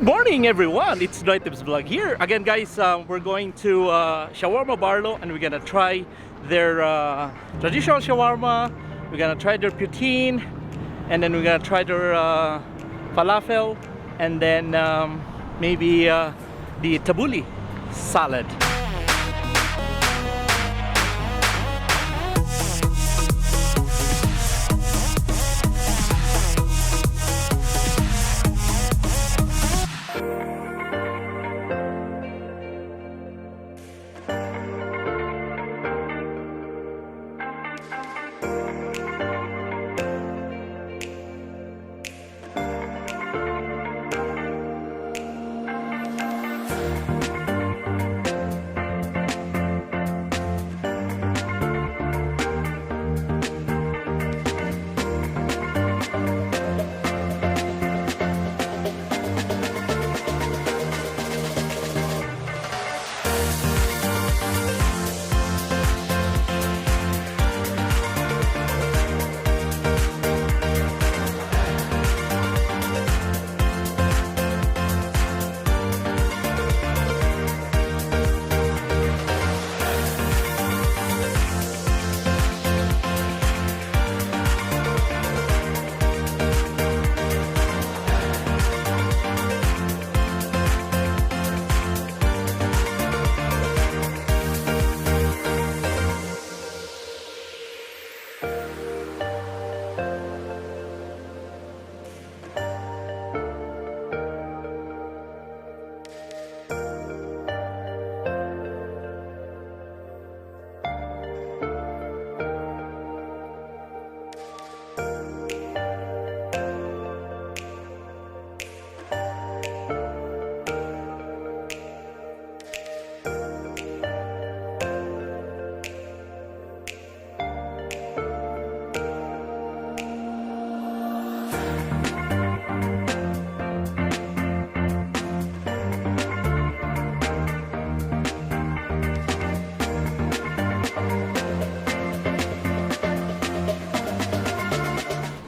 Good morning everyone, it's NoyTebs vlog here. Again guys, we're going to Shawarma Barlow and we're gonna try their traditional shawarma. We're gonna try their poutine and then we're gonna try their falafel and then maybe the tabbouleh salad.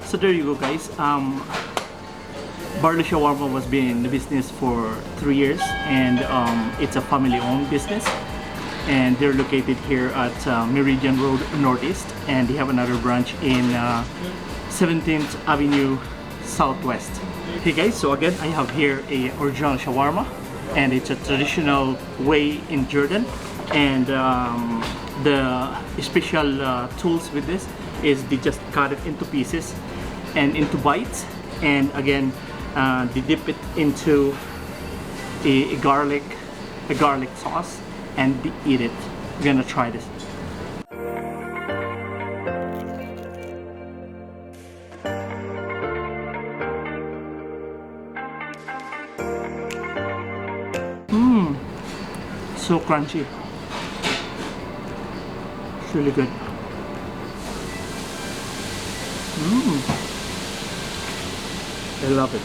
So there you go guys, Barley Shawarma was been in the business for 3 years and it's a family owned business and they're located here at Meridian Rd NE and they have another branch in 17th Avenue Southwest. Hey guys, so again I have here a original shawarma and it's a traditional way in Jordan and the special tools with this is they just cut it into pieces and into bites and again they dip it into a garlic sauce and they eat it. We're gonna try this. So crunchy. It's really good. I love it.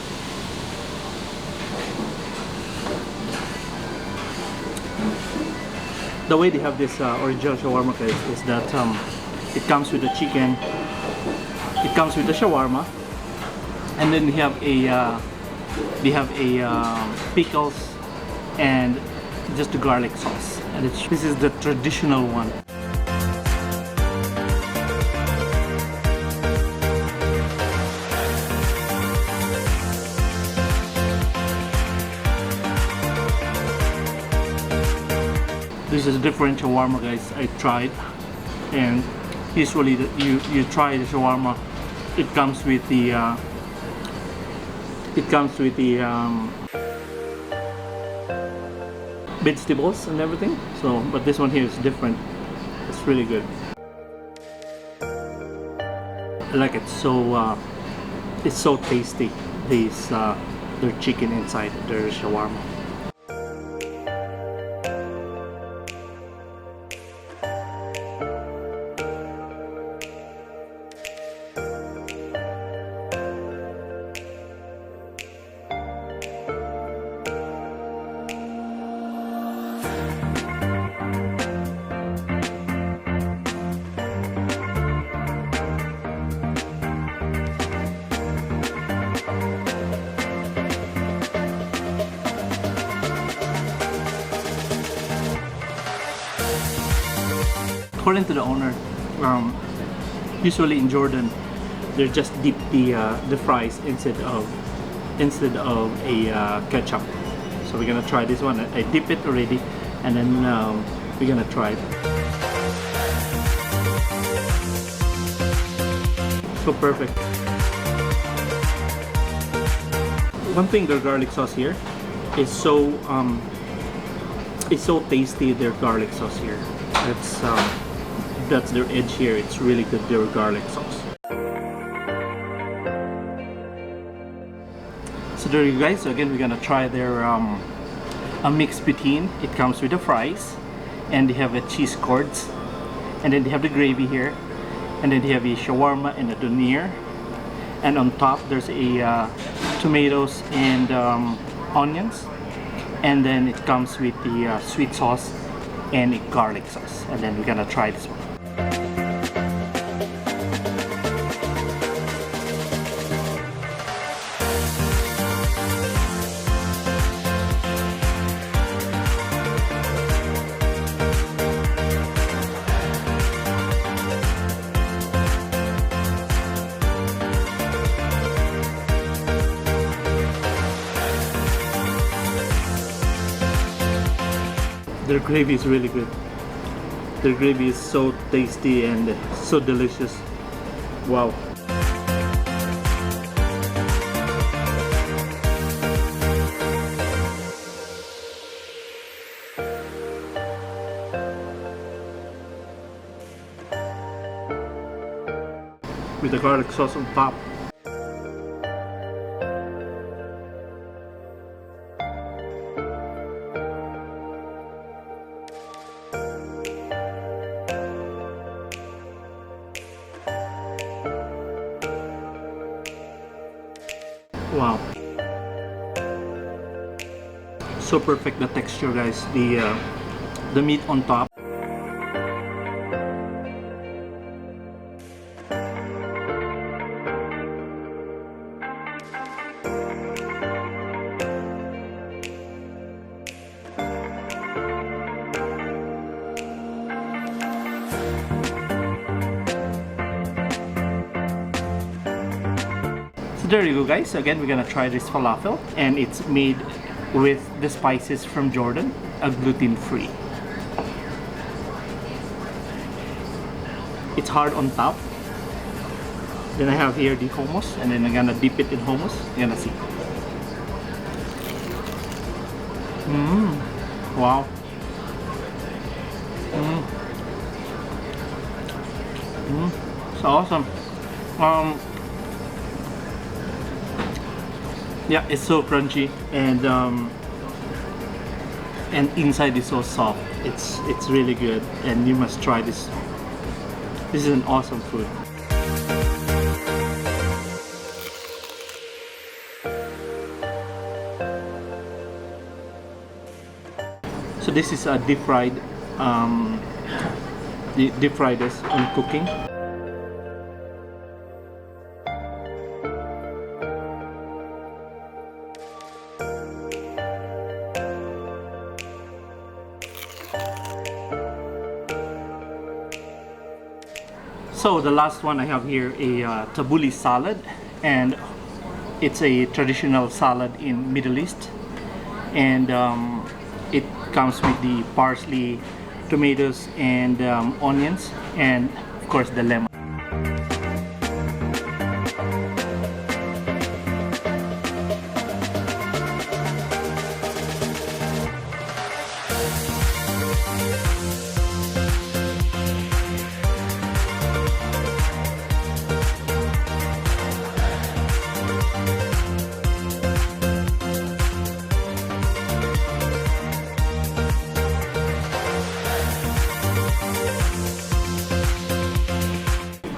The way they have this original shawarma guys is that it comes with the chicken, it comes with the shawarma, and then they have a pickles and just the garlic sauce. And this is the traditional one. This is a different shawarma guys I tried, and usually you try the shawarma, it comes with the vegetables and everything. So but this one here is different. It's really good. I like it. So it's so tasty. Their chicken inside their shawarma. According to the owner, usually in Jordan, they just dip the fries instead of a ketchup. So we're gonna try this one. I dip it already, and then we're gonna try it. So perfect. One thing, their garlic sauce here is so tasty. Their garlic sauce here, that's their edge here. It's really good, their garlic sauce. So there you guys. So again, we're gonna try their a mixed poutine. It comes with the fries, and they have a cheese curds, and then they have the gravy here, and then they have a shawarma and a doner, and on top there's a tomatoes and onions, and then it comes with the sweet sauce and a garlic sauce. And then we're gonna try this one. Their gravy is really good. Their gravy is so tasty and so delicious. Wow. With the garlic sauce on top. Wow, so perfect the texture, guys. The meat on top. There you go, guys. Again, we're gonna try this falafel, and it's made with the spices from Jordan, gluten-free. It's hard on top. Then I have here the hummus, and then I'm gonna dip it in hummus. You're gonna see. Wow. So awesome. Yeah, it's so crunchy, and inside is so soft. It's really good, and you must try this. This is an awesome food. So this is a deep fried this on cooking. So the last one I have here, a tabbouleh salad, and it's a traditional salad in Middle East, and it comes with the parsley, tomatoes, and onions, and of course the lemon.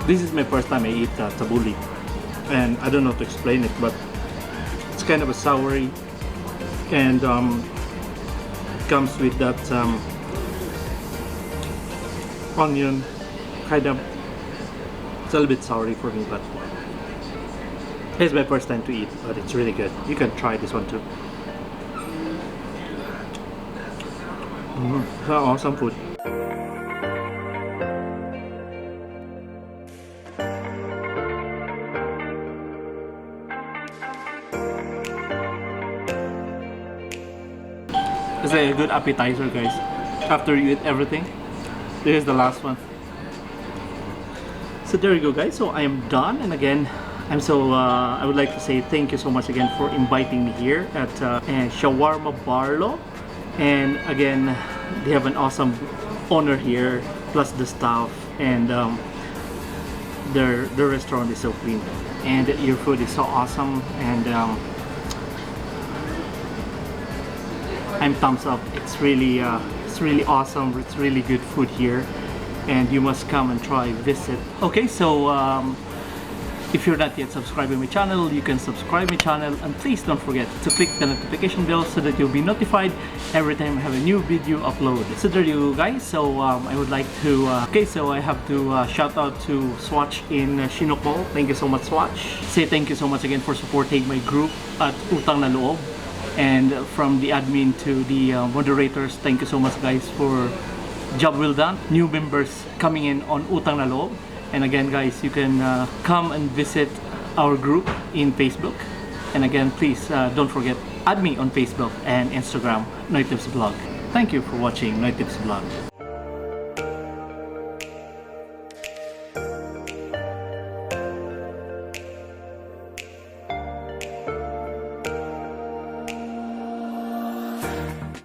This is my first time I eat tabbouleh, and I don't know how to explain it, but it's kind of a soury, and comes with that onion, kind of. It's a little bit soury for me, but it's my first time to eat, but it's really good. You can try this one too. Awesome food. It's like a good appetizer, guys. After you eat everything, this is the last one. So there you go, guys. So I am done, and again, I would like to say thank you so much again for inviting me here at Shawarma Barlow. And again, they have an awesome owner here, plus the staff, and their restaurant is so clean, and your food is so awesome. And I'm thumbs up. It's really awesome. It's really good food here, and you must come and try, visit. Okay, so if you're not yet subscribed to my channel, you can subscribe my channel, and please don't forget to click the notification bell so that you'll be notified every time I have a new video upload. So there you guys. So I would like to so I have to shout out to Swatch in Shinoko. Thank you so much, Swatch. Say thank you so much again for supporting my group at Utang na Loob. And from the admin to the moderators, thank you so much, guys, for job well done. New members coming in on Utang na Loob. And again, guys, you can come and visit our group in Facebook. And again, please don't forget, add me on Facebook and Instagram, NoyTebs Vlog. Thank you for watching NoyTebs Vlog.